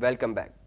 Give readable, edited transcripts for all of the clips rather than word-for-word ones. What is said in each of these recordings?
Welcome back.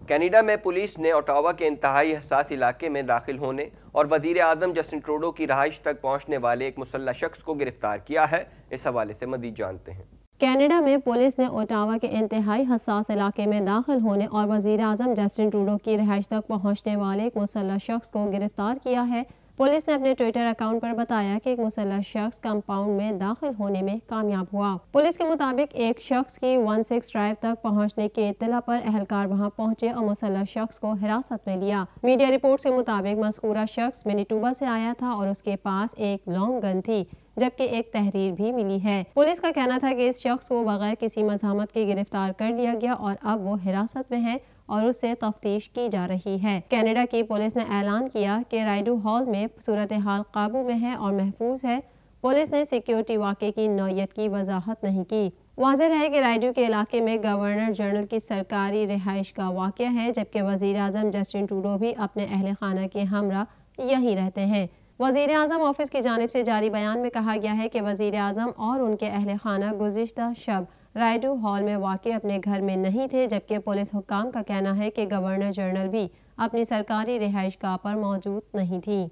Canada میں police نے Ottawa کے انتہائی حساس علاقے میں داخل ہونے اور وزیر اعظم جسٹن ٹروڈو کی رہائش تک پہنچنے والے ایک مسلح شخص کو گرفتار کیا ہے۔ اس حوالے سے مزید جانتے ہیں۔ کینیڈا میں پولیس نے اوٹاوا کے انتہائی حساس علاقے میں داخل ہونے اور وزیر اعظم جسٹن ٹروڈو کی رہائش تک پہنچنے والے ایک مسلح شخص کو گرفتار کیا ہے۔ پولیس نے اپنے ٹویٹر اکاؤنٹ پر بتایا کہ ایک مسلح شخص کمپاؤنڈ میں داخل ہونے میں کامیاب ہوا۔ پولیس کے مطابق ایک شخص کی 16 ڈرائیو تک پہنچنے کی اطلاع پر اہلکار وہاں پہنچے اور مسلح شخص کو حراست میں لیا۔ میڈیا رپورٹس کے مطابق مذکورہ شخص مینیٹوبا سے آیا تھا اور اس کے پاس ایک لانگ گن تھی، جبکہ ایک تحریر بھی ملی ہے۔ پولیس کا کہنا تھا کہ اس شخص کو بغیر کسی مزاحمت کے گرفتار کر لیا گیا اور اب وہ حراست میں ہے اور اس سے تفتیش کی جا رہی ہے۔ کینیڈا کی پولیس نے اعلان کیا کہ رائڈو ہال میں صورتحال قابو میں ہے اور محفوظ ہے۔ پولیس نے سیکیورٹی واقعے کی نوعیت کی وضاحت نہیں کی۔ واضح ہے کہ رائڈو کے علاقے میں گورنر جنرل کی سرکاری رہائش کا واقعہ ہے، جبکہ وزیر اعظم جسٹن ٹروڈو بھی اپنے اہل خانہ کے ہمراہ یہیں رہتے ہیں۔ وزیر اعظم آفس کی جانب سے جاری بیان میں کہا گیا ہے کہ وزیر اعظم اور ان کے اہل خانہ گزشتہ شب رائڈو ہال میں واقع اپنے گھر میں نہیں تھے، جبکہ پولیس حکام کا کہنا ہے کہ گورنر جنرل بھی اپنی سرکاری رہائش گاہ پر موجود نہیں تھی۔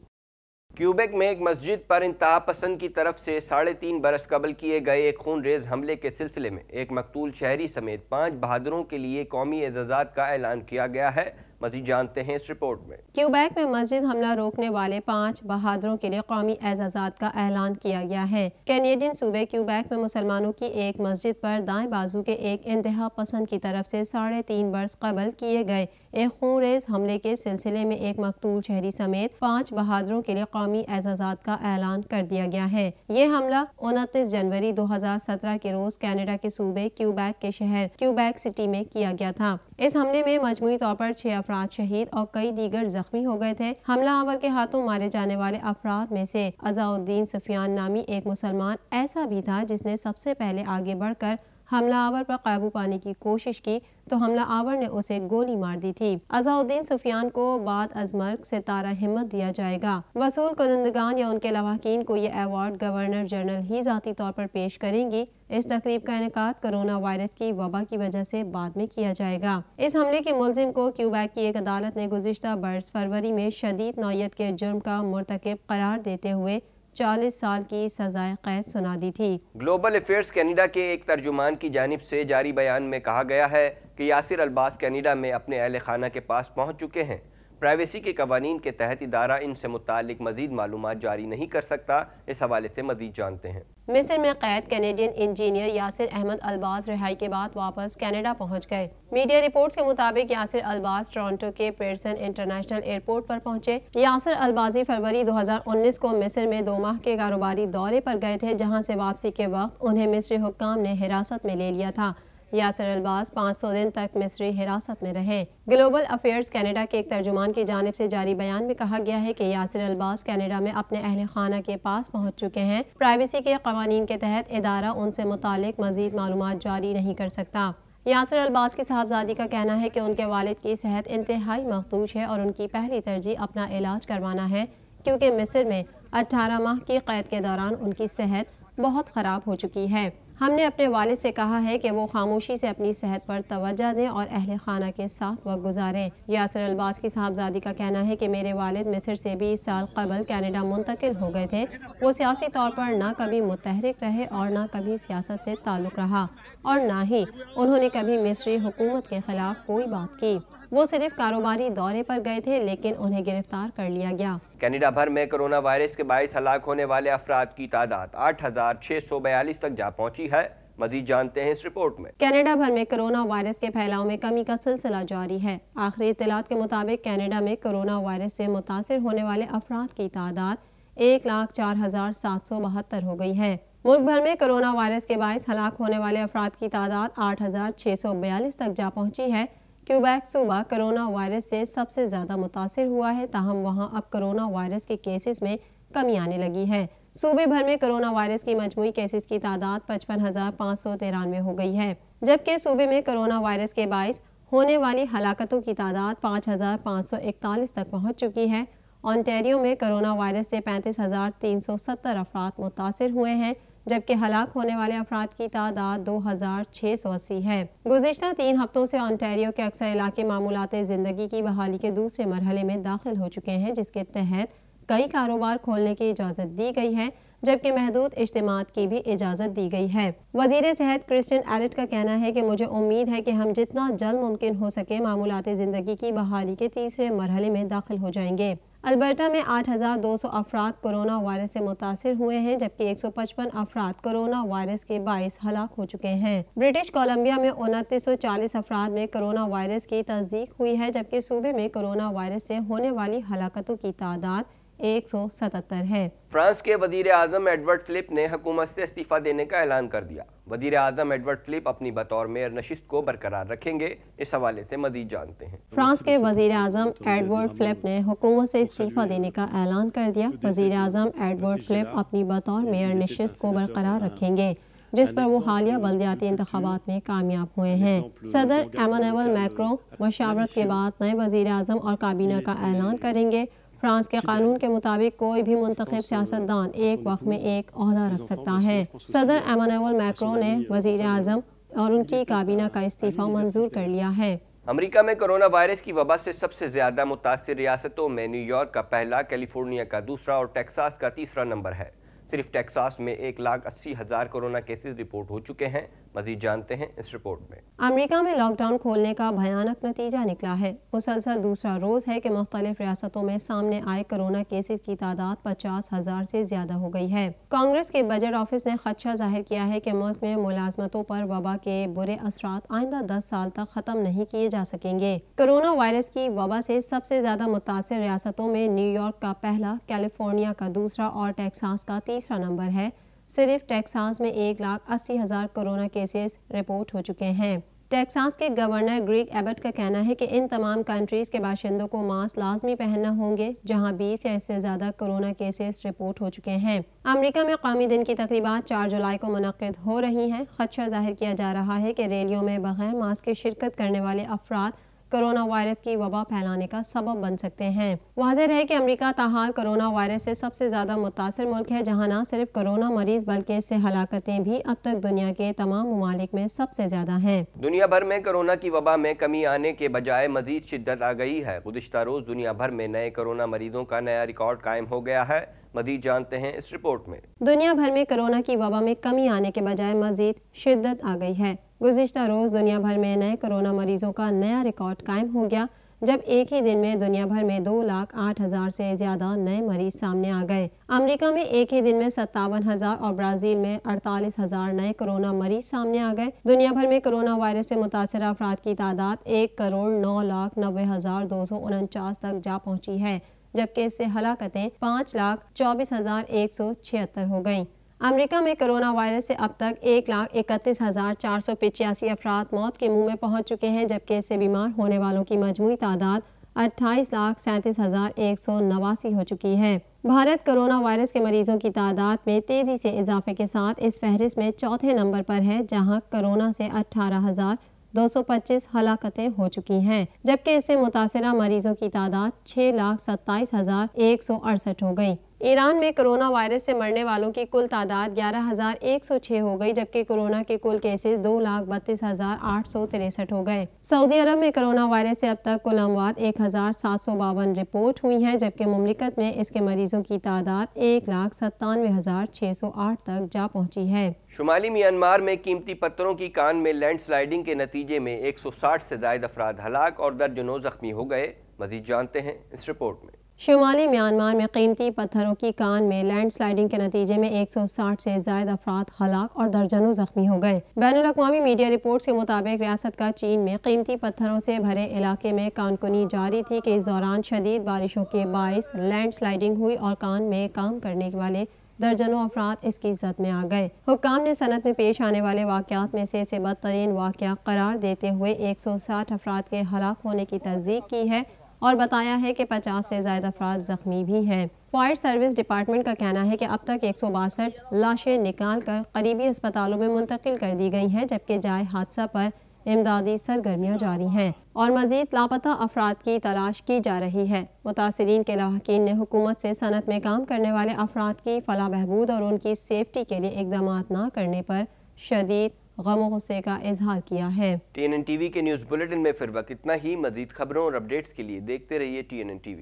کیوبیک میں ایک مسجد پر انتہا پسند کی طرف سے 3.5 برس قبل کیے گئے ایک خون ریز حملے کے سلسلے میں ایک مقتول شہری سمیت 5 بہادروں کے لیے قومی اعزازات کا اعلان کیا گیا ہے۔ مزید جانتے ہیں اس رپورٹ میں۔ کیوبیک میں مسجد حملہ روکنے والے 5 بہادروں کے لیے قومی اعزازات کا اعلان کیا گیا ہے۔ کینیڈین صوبے کیوبیک میں مسلمانوں کی ایک مسجد پر دائیں بازو کے ایک انتہا پسند کی طرف سے 3.5 برس قبل کیے گئے ایک خون ریز حملے کے سلسلے میں ایک مقتول شہری سمیت 5 بہادروں کے لیے قومی اعزازات کا اعلان کر دیا گیا ہے۔ یہ حملہ 29 جنوری 2017 کے روز کینیڈا کے صوبے کیوبیک کے شہر کیوبیک سٹی میں کیا گیا تھا۔ اس حملے میں مجموعی طور پر 6 افراد شہید اور کئی دیگر زخمی ہو گئے تھے۔ حملہ آور کے ہاتھوں مارے جانے والے افراد میں سے عزاء الدین سفیان نامی ایک مسلمان ایسا بھی تھا جس نے سب سے پہلے آگے بڑھ کر حملہ آور پر قابو پانے کی کوشش کی تو حملہ آور نے اسے گولی مار دی تھی۔ عزاء الدین سفیان کو بعد از مرگ ستارہ ہمت دیا جائے گا۔ وصول کنندگان یا ان کے لواحقین کو یہ ایوارڈ گورنر جنرل ہی ذاتی طور پر پیش کریں گی۔ اس تقریب کا انعقاد کرونا وائرس کی وبا کی وجہ سے بعد میں کیا جائے گا۔ اس حملے کے ملزم کو کیوبیک کی ایک عدالت نے گزشتہ برس فروری میں شدید نوعیت کے جرم کا مرتکب قرار دیتے ہوئے 40 سال کی سزائے قید سنا دی تھی۔ گلوبل افیئرز کینیڈا کے ایک ترجمان کی جانب سے جاری بیان میں کہا گیا ہے کہ یاسر الباس کینیڈا میں اپنے اہل خانہ کے پاس پہنچ چکے ہیں۔ پرائیویسی کے قوانین کے تحت ادارہ ان سے متعلق مزید معلومات جاری نہیں کر سکتا۔ اس حوالے سے مزید جانتے ہیں۔ مصر میں قید Canadian engineer Yasir Ahmad El-Baz رہائی کے بعد واپس کینیڈا پہنچ گئے۔ میڈیا رپورٹس کے مطابق یاسر الباز ٹورنٹو کے پیرسن انٹرنیشنل ایئرپورٹ پر پہنچے۔ یاسر البازی فروری 2019 کو مصر میں 2 ماہ کے کاروباری دورے پر گئے تھے، جہاں سے واپسی کے وقت انہیں مصری حکام نے حراست میں لے لیا تھا۔ یاسر الباز 500 دن تک مصری حراست میں رہے۔ گلوبل افیئرز کینیڈا کے ایک ترجمان کی جانب سے جاری بیان میں کہا گیا ہے کہ یاسر الباز کینیڈا میں اپنے اہل خانہ کے پاس پہنچ چکے ہیں۔ پرائیویسی کے قوانین کے تحت ادارہ ان سے متعلق مزید معلومات جاری نہیں کر سکتا۔ یاسر الباز کی صاحبزادی کا کہنا ہے کہ ان کے والد کی صحت انتہائی مخدوش ہے اور ان کی پہلی ترجیح اپنا علاج کروانا ہے، کیونکہ مصر میں 18 ماہ کی قید کے دوران ان کی صحت بہت خراب ہو چکی ہے۔ ہم نے اپنے والد سے کہا ہے کہ وہ خاموشی سے اپنی صحت پر توجہ دیں اور اہل خانہ کے ساتھ وقت گزاریں۔ یاسر الباز کی صاحبزادی کا کہنا ہے کہ میرے والد مصر سے 20 سال قبل کینیڈا منتقل ہو گئے تھے۔ وہ سیاسی طور پر نہ کبھی متحرک رہے اور نہ کبھی سیاست سے تعلق رہا اور نہ ہی انہوں نے کبھی مصری حکومت کے خلاف کوئی بات کی۔ وہ صرف کاروباری دورے پر گئے تھے، لیکن انہیں گرفتار کر لیا گیا۔ کینیڈا بھر میں کرونا وائرس کے باعث ہلاک ہونے والے افراد کی تعداد 8642 تک جا پہنچی ہے۔ مزید جانتے ہیں اس رپورٹ میں۔ کینیڈا بھر میں کرونا وائرس کے پھیلاؤ میں کمی کا سلسلہ جاری ہے۔ آخری اطلاعات کے مطابق کینیڈا میں کرونا وائرس سے متاثر ہونے والے افراد کی تعداد 1,04,772 ہو گئی ہے۔ ملک بھر میں کرونا وائرس کے باعث ہلاک ہونے والے افراد کی تعداد 8,642 تک جا پہنچی ہے۔ کیوبیک صوبہ کرونا وائرس سے سب سے زیادہ متاثر ہوا ہے، تاہم وہاں اب کرونا وائرس کے کیسز میں کمی آنے لگی ہے۔ صوبے بھر میں کرونا وائرس کی مجموعی کیسز کی تعداد 55,593 ہو گئی ہے، جبکہ صوبے میں کرونا وائرس کے باعث ہونے والی ہلاکتوں کی تعداد 5,541 تک پہنچ چکی ہے۔ ontario میں کرونا وائرس سے 35,370 افراد متاثر ہوئے ہیں، جبکہ ہلاک ہونے والے افراد کی تعداد 2,680 ہے۔ گزشتہ 3 ہفتوں سے ontario کے اکثر علاقے معمولات زندگی کی بحالی کے دوسرے مرحلے میں داخل ہو چکے ہیں، جس کے تحت کئی کاروبار کھولنے کی اجازت دی گئی ہے، جبکہ محدود اجتماعات کی بھی اجازت دی گئی ہے۔ وزیر صحت کرسٹن ایلٹ کا کہنا ہے کہ مجھے امید ہے کہ ہم جتنا جلد ممکن ہو سکے معمولات زندگی کی بحالی کے تیسرے مرحلے میں داخل ہو جائیں گے۔ البرٹا میں 8,200 افراد کورونا وائرس سے متاثر ہوئے ہیں، جبکہ 155 افراد کورونا وائرس کے باعث ہلاک ہو چکے ہیں۔ برٹش کولمبیا میں 2940 افراد میں کورونا وائرس کی تصدیق ہوئی ہے، جبکہ صوبے میں کورونا وائرس سے ہونے والی ہلاکتوں کی تعداد 177 ہے۔ فرانس کے وزیر اعظم ایڈورڈ فلپ نے حکومت سے استعفیٰ دینے کا اعلان کر دیا۔ وزیر اعظم ایڈورڈ فلپ اپنی بطور میئر نشست کو برقرار رکھیں گے۔ اس حوالے سے مزید جانتے ہیں۔ فرانس کے وزیر اعظم ایڈورڈ فلپ نے حکومت سے استعفیٰ دینے کا اعلان کر دیا۔ وزیر اعظم ایڈورڈ فلپ اپنی بطور میئر نشست کو برقرار رکھیں گے، جس پر وہ حالیہ بلدیاتی انتخابات میں کامیاب ہوئے ہیں۔ صدر ایمانوئل میکروں مشاورت کے بعد نئے وزیر اعظم اور کابینہ کا اعلان کریں گے۔ فرانس کے قانون کے مطابق کوئی بھی منتخب سیاستدان ایک وقت میں ایک عہدہ رکھ سکتا ہے۔ صدر ایمانوئل میکروں نے وزیر اعظم اور ان کی کابینہ کا استعفیٰ منظور کر لیا ہے۔ امریکہ میں کرونا وائرس کی وبا سے سب سے زیادہ متاثر ریاستوں میں نیو یارک کا پہلا، کیلیفورنیا کا دوسرا اور ٹیکساس کا تیسرا نمبر ہے۔ صرف ٹیکساس میں 1,80,000 کورونا کیسز رپورٹ ہو چکے ہیں۔ مزید جانتے ہیں اس رپورٹ میں۔ امریکہ میں لاک ڈاؤن کھولنے کا بھیانک نتیجہ نکلا ہے۔ مسلسل دوسرا روز ہے کہ مختلف ریاستوں میں سامنے آئے کورونا کیسز کی تعداد 50,000 سے زیادہ ہو گئی ہے۔ کانگریس کے بجٹ آفس نے خدشہ ظاہر کیا ہے کہ ملک میں ملازمتوں پر وبا کے برے اثرات آئندہ 10 سال تک ختم نہیں کیے جا سکیں گے۔ کورونا وائرس کی وبا سے سب سے زیادہ متاثر ریاستوں میں نیو یارک کا پہلا، کیلیفورنیا کا دوسرا اور ٹیکساس کا تیسرا نمبر ہے۔ صرف ٹیکساس میں 1,80,000 کورونا کیسز رپورٹ ہو چکے ہیں۔ ٹیکساس کے گورنر گریگ ایبٹ کا کہنا ہے کہ ان تمام کنٹریز کے باشندوں کو ماسک لازمی پہننا ہوں گے جہاں 20 یا اس سے زیادہ کورونا کیسز رپورٹ ہو چکے ہیں۔ امریکہ میں قومی دن کی تقریبات 4 جولائی کو منعقد ہو رہی ہیں۔ خدشہ ظاہر کیا جا رہا ہے کہ ریلیوں میں بغیر ماسک کے شرکت کرنے والے افراد کورونا وائرس کی وبا پھیلانے کا سبب بن سکتے ہیں۔ واضح ہے کہ امریکہ تاحال کورونا وائرس سے سب سے زیادہ متاثر ملک ہے، جہاں نہ صرف کورونا مریض بلکہ اس سے ہلاکتیں بھی اب تک دنیا کے تمام ممالک میں سب سے زیادہ ہیں۔ دنیا بھر میں کورونا کی وبا میں کمی آنے کے بجائے مزید شدت آ گئی ہے۔ گزشتہ روز دنیا بھر میں نئے کورونا مریضوں کا نیا ریکارڈ قائم ہو گیا ہے۔ مزید جانتے ہیں اس رپورٹ میں۔ دنیا بھر میں کورونا کی وبا میں کمی آنے کے بجائے مزید شدت آ گئی ہے۔ گزشتہ روز دنیا بھر میں نئے کورونا مریضوں کا نیا ریکارڈ قائم ہو گیا، جب ایک ہی دن میں دنیا بھر میں 2,08,000 سے زیادہ نئے مریض سامنے آ گئے۔ امریکہ میں ایک ہی دن میں 57,000 اور برازیل میں 48,000 نئے کورونا مریض سامنے آ گئے۔ دنیا بھر میں کورونا وائرس سے متاثر افراد کی تعداد 1,09,90,249 تک جا پہنچی ہے، جبکہ اس سے ہلاکتیں 5,24,176 ہو گئیں۔ امریکہ میں کورونا وائرس سے اب تک 1,31,485 افراد موت کے منہ میں پہنچ چکے ہیں، جبکہ اس سے بیمار ہونے والوں کی مجموعی تعداد 28,37,189 ہو چکی ہے۔ بھارت کورونا وائرس کے مریضوں کی تعداد میں تیزی سے اضافے کے ساتھ اس فہرست میں چوتھے نمبر پر ہے، جہاں کورونا سے 18,225 ہلاکتیں ہو چکی ہیں، جبکہ اس سے متاثرہ مریضوں کی تعداد 6,27,168 ہو گئی۔ ایران میں کورونا وائرس سے مرنے والوں کی کل تعداد 11,106 ہو گئی، جبکہ کورونا کے کل کیسز 2,32,863 ہو گئے۔ سعودی عرب میں کورونا وائرس سے اب تک کل اموات 1,752 رپورٹ ہوئی ہیں، جبکہ مملکت میں اس کے مریضوں کی تعداد 1,97,608 تک جا پہنچی ہے۔ شمالی میانمار میں قیمتی پتھروں کی کان میں لینڈ سلائیڈنگ کے نتیجے میں 160 سے زائد افراد ہلاک اور درجنوں زخمی ہو گئے۔ مزید جانتے ہیں اس رپورٹ میں۔ شمالی میانمار میں قیمتی پتھروں کی کان میں لینڈ سلائیڈنگ کے نتیجے میں 160 سے زائد افراد ہلاک اور درجنوں زخمی ہو گئے۔ بین الاقوامی میڈیا رپورٹس کے مطابق ریاست کا چین میں قیمتی پتھروں سے بھرے علاقے میں کان کنی جاری تھی کہ اس دوران شدید بارشوں کے باعث لینڈ سلائیڈنگ ہوئی اور کان میں کام کرنے والے درجنوں افراد اس کی زد میں آ گئے۔ حکام نے صنعت میں پیش آنے والے واقعات میں سے اسے بدترین واقعہ قرار دیتے ہوئے 160 افراد کے ہلاک ہونے کی تصدیق کی ہے اور بتایا ہے کہ 50 سے زائد افراد زخمی بھی ہیں۔ فائر سروس ڈپارٹمنٹ کا کہنا ہے کہ اب تک 162 لاشیں نکال کر قریبی اسپتالوں میں منتقل کر دی گئی ہیں، جبکہ جائے حادثہ پر امدادی سرگرمیاں جاری ہیں اور مزید لاپتہ افراد کی تلاش کی جا رہی ہے۔ متاثرین کے لاحقین نے حکومت سے صنعت میں کام کرنے والے افراد کی فلاح بہبود اور ان کی سیفٹی کے لیے اقدامات نہ کرنے پر شدید غم و غصے کا اظہار کیا ہے۔ TNN TV کے نیوز بلیٹن میں فی الوقت اتنا ہی۔ مزید خبروں اور اپڈیٹس کے لیے دیکھتے رہیے TNN TV۔